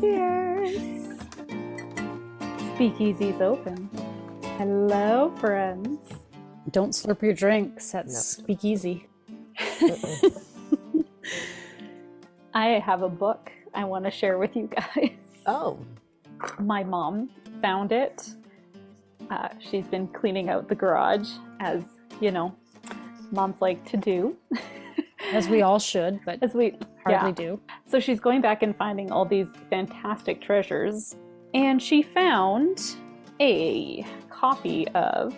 Cheers. Speakeasy's open. Hello, friends. Don't slurp your drinks. That's Speakeasy. I have a book I want to share with you guys. Oh. My mom found it. She's been cleaning out the garage, as you know, moms like to do. As we all should, but as we hardly do. So she's going back and finding all these fantastic treasures. And she found a copy of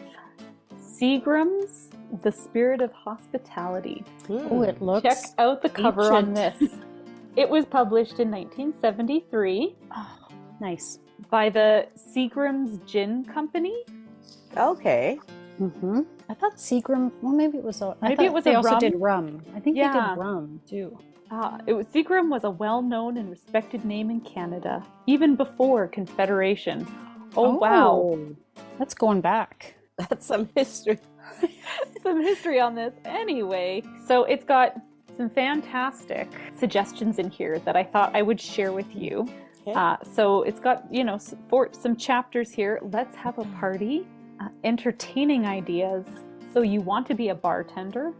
Seagram's The Spirit of Hospitality. Oh, it looks Check out the cover on ancient. this. It was published in 1973. Oh, nice. By the Seagram's Gin Company. Okay. Mm-hmm. I thought Seagram. Well, maybe it was. They also rum. did rum. I think they did rum too. Seagram was a well-known and respected name in Canada, even before Confederation. Oh, wow. That's going back. That's some history. Some history on this. Anyway, so it's got some fantastic suggestions in here that I thought I would share with you. Okay. So it's got, for some chapters here. Let's have a party. Entertaining ideas. So you want to be a bartender.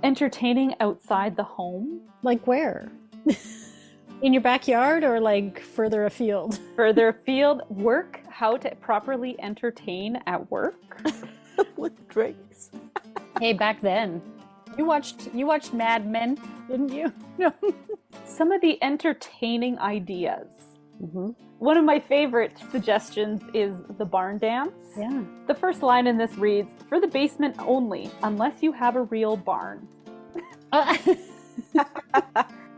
Entertaining outside the home. Like where? In your backyard or like further afield? Further afield. Work. How to properly entertain at work. With drinks. Hey, back then, you watched Mad Men, didn't you? No. Some of the entertaining ideas. Mm-hmm. One of my favorite suggestions is the barn dance. Yeah. The first line in this reads, "For the basement only, unless you have a real barn."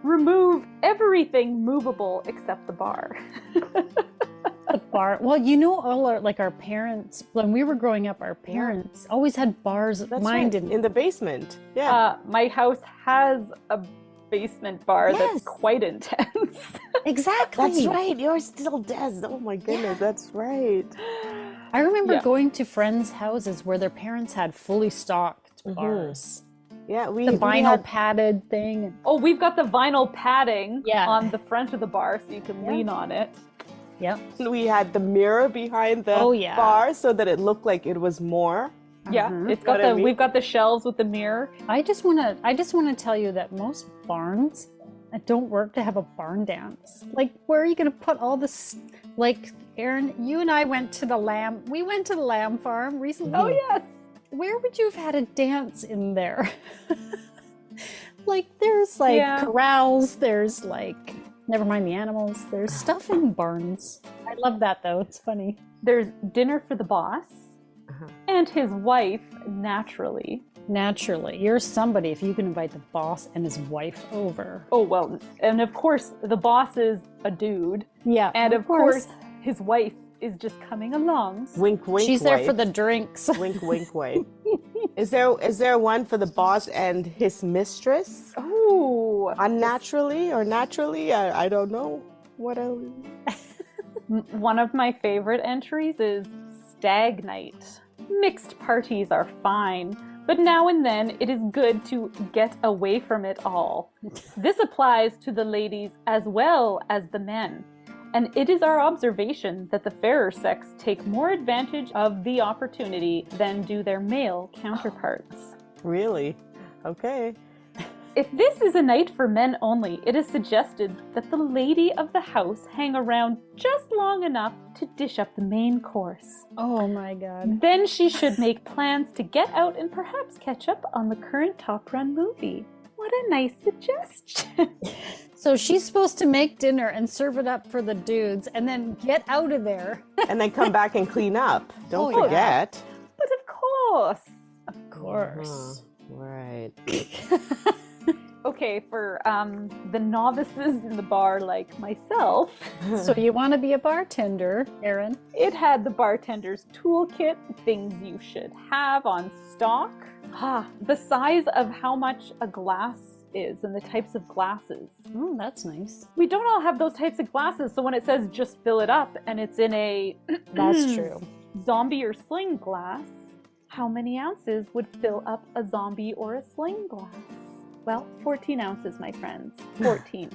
Remove everything movable except the bar. The bar. Well, all our parents, when we were growing up, our parents always had bars. That's Mine right. didn't. In the basement. Yeah. My house has a basement bar Yes. that's quite intense. Exactly. That's right. Yours still does. Oh my goodness. That's right. I remember going to friends' houses where their parents had fully stocked bars. Yeah, The vinyl padded thing. Oh, we've got the vinyl padding Yeah. on the front of the bar so you can lean on it. Yep. We had the mirror behind the bar so that it looked like it was more. Yeah, it's got we've got the shelves with the mirror. I just wanna tell you that most barns don't work to have a barn dance. Like, where are you gonna put all this? Like, Erin, you and I went to the lamb farm recently. Oh yes. Where would you have had a dance in there? Like, there's corrals, there's never mind the animals, there's stuff in barns. I love that though, it's funny. There's dinner for the boss and his wife, naturally. Naturally. You're somebody if you can invite the boss and his wife over. Oh, well, and of course, the boss is a dude. Yeah. And of course, his wife is just coming along. Wink, wink, She's there for the drinks. Wink, wink, wink. Is there one for the boss and his mistress? Oh. Unnaturally or naturally? I don't know. What else? One of my favorite entries is stag night. Mixed parties are fine, but now and then it is good to get away from it all. This applies to the ladies as well as the men. And it is our observation that the fairer sex take more advantage of the opportunity than do their male counterparts. Really? Okay. If this is a night for men only, it is suggested that the lady of the house hang around just long enough to dish up the main course. Oh my God. Then she should make plans to get out and perhaps catch up on the current Top Run movie. What a nice suggestion. So she's supposed to make dinner and serve it up for the dudes and then get out of there. And then come back and clean up. Don't Oh, forget. But of course. Of course. Right. Okay, for the novices in the bar like myself, So you want to be a bartender, Erin? it had the bartender's toolkit, things you should have on stock. The size of how much a glass is and the types of glasses. Oh, that's nice. We don't all have those types of glasses, so when it says just fill it up and it's in a That's true. zombie or sling glass, how many ounces would fill up a zombie or a sling glass? Well, 14 ounces, my friends. 14.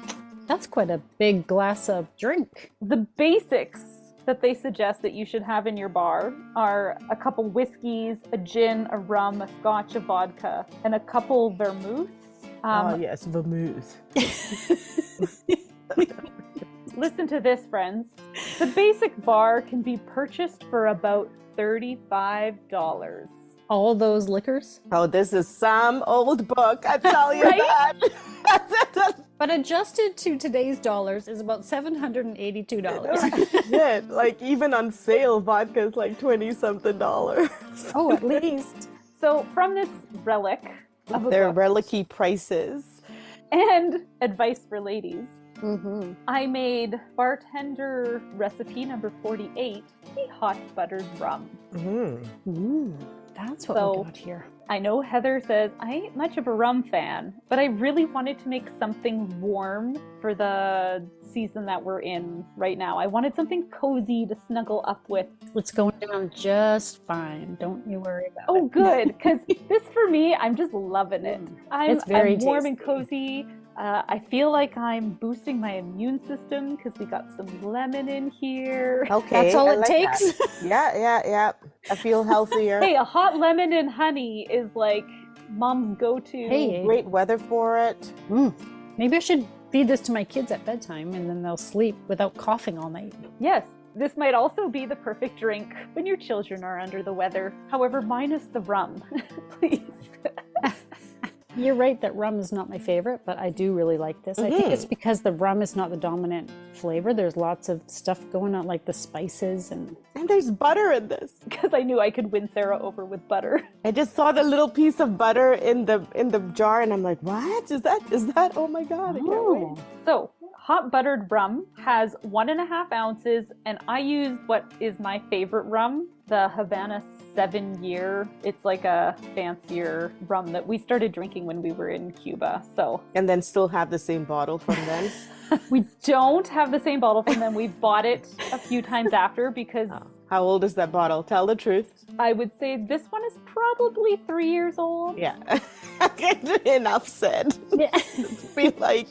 That's quite a big glass of drink. The basics that they suggest that you should have in your bar are a couple whiskeys, a gin, a rum, a scotch, a vodka, and a couple vermouths. Oh, yes, vermouth. Listen to this, friends. The basic bar can be purchased for about $35. All those liquors? Oh, this is some old book, I tell you Right? that. But adjusted to today's dollars is about $782. Yeah, like even on sale, vodka is like $20-something. Oh, at least. So from this relic of a They're book relic-y prices. and advice for ladies, Mm-hmm. I made bartender recipe number 48, the hot buttered rum. That's what So- we got here. I know Heather says I ain't much of a rum fan, but I really wanted to make something warm for the season that we're in right now. I wanted something cozy to snuggle up with. It's going down just fine. Don't you worry about Oh, it. good, because this for me, I'm just loving it. I'm very warm and tasty. cozy. I feel like I'm boosting my immune system because we got some lemon in here. Okay, That's all I it like takes? that. Yeah. I feel healthier. Hey, a hot lemon and honey is like mom's go-to. Hey. Great weather for it. Maybe I should feed this to my kids at bedtime and then they'll sleep without coughing all night. Yes, this might also be the perfect drink when your children are under the weather. However, minus the rum, please. You're right that rum is not my favorite, but I do really like this. I think it's because the rum is not the dominant flavor. There's lots of stuff going on, like the spices and... And there's butter in this. Because I knew I could win Sarah over with butter. I just saw the little piece of butter in the jar, and I'm like, what is that? Oh my god! I can't wait. So, hot buttered rum has 1.5 ounces, and I used what is my favorite rum, the Havana 7-year. It's like a fancier rum that we started drinking when we were in Cuba. So And then still have the same bottle from then. we don't have the same bottle from them. We bought it a few times after because How old is that bottle? Tell the truth. I would say this one is probably 3 years old. Yeah. Enough said. Yeah. It's been like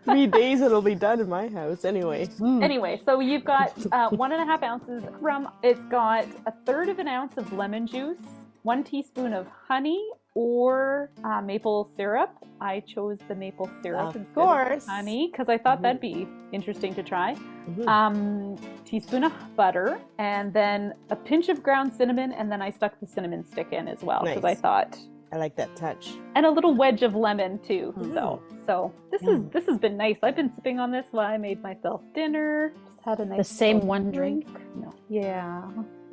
3 days it'll be done in my house anyway. Anyway, so you've got 1.5 ounces of rum. It's got 1/3 of an ounce of lemon juice, 1 teaspoon of honey or maple syrup. I chose the maple syrup Of instead course. of honey because I thought that'd be interesting to try. Mhm. Teaspoon of butter, and then a pinch of ground cinnamon, and then I stuck the cinnamon stick in as well because I Nice. thought, I like that touch. and a little wedge of lemon too. Mm. So this has been nice. I've been sipping on this while I made myself dinner. Just had a nice The same little one drink? No. Yeah.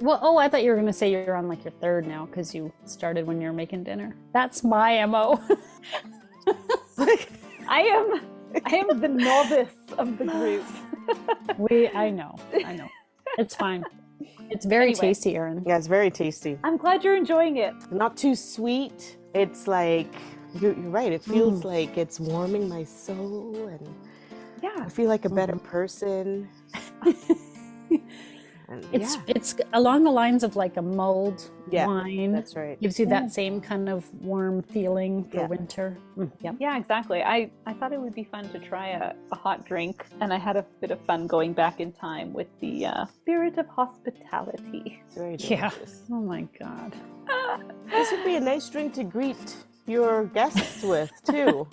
Well, oh, I thought you were going to say you're on like your 3rd now because you started when you were making dinner. That's my MO. I am the novice of the group. I know. It's fine. It's very Anyway. tasty, Erin. Yeah, it's very tasty. I'm glad you're enjoying it. Not too sweet. It's like you're right. It feels like it's warming my soul, and Yeah. I feel like a better person. And It's along the lines of like a mulled Yeah, wine. that's right. Gives you that same kind of warm feeling for Yeah. winter. Yep. Yeah, exactly. I thought it would be fun to try a hot drink, and I had a bit of fun going back in time with the spirit of hospitality. It's very Yeah. delicious. Oh my God. This would be a nice drink to greet your guests with too.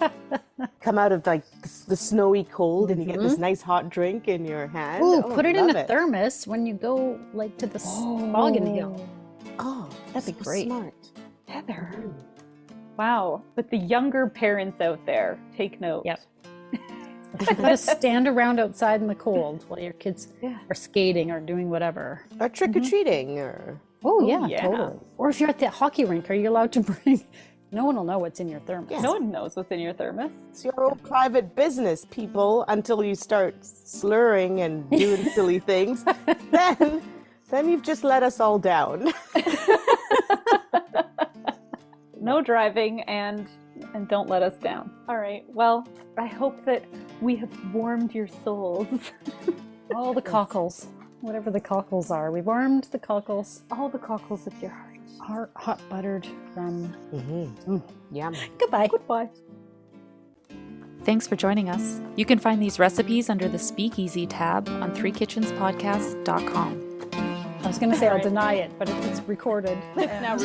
Come out of like the snowy cold, and you get this nice hot drink in your hand. Ooh, Oh, put it in love a thermos when you go like to the Smoggin Hill. Oh, That'd be so great. Smart. Heather. Wow. But the younger parents out there, take note. Yep. You gotta stand around outside in the cold while your kids Yeah. are skating or doing whatever. Or trick or treating, or Oh yeah, yeah. totally. Or if you're at the hockey rink, are you allowed to bring? No one will know what's in your thermos. Yeah. No one knows what's in your thermos. it's your own private business, people. Until you start slurring and doing silly things, then you've just let us all down. No driving and don't let us down. All right. Well, I hope that we have warmed your souls. All the cockles, whatever the cockles are. We warmed the cockles. All the cockles of your heart. Our hot buttered rum. Yum. Goodbye. Goodbye. Thanks for joining us. You can find these recipes under the Speakeasy tab on threekitchenspodcast.com. I was going to say I'll deny it, but it's recorded. It's now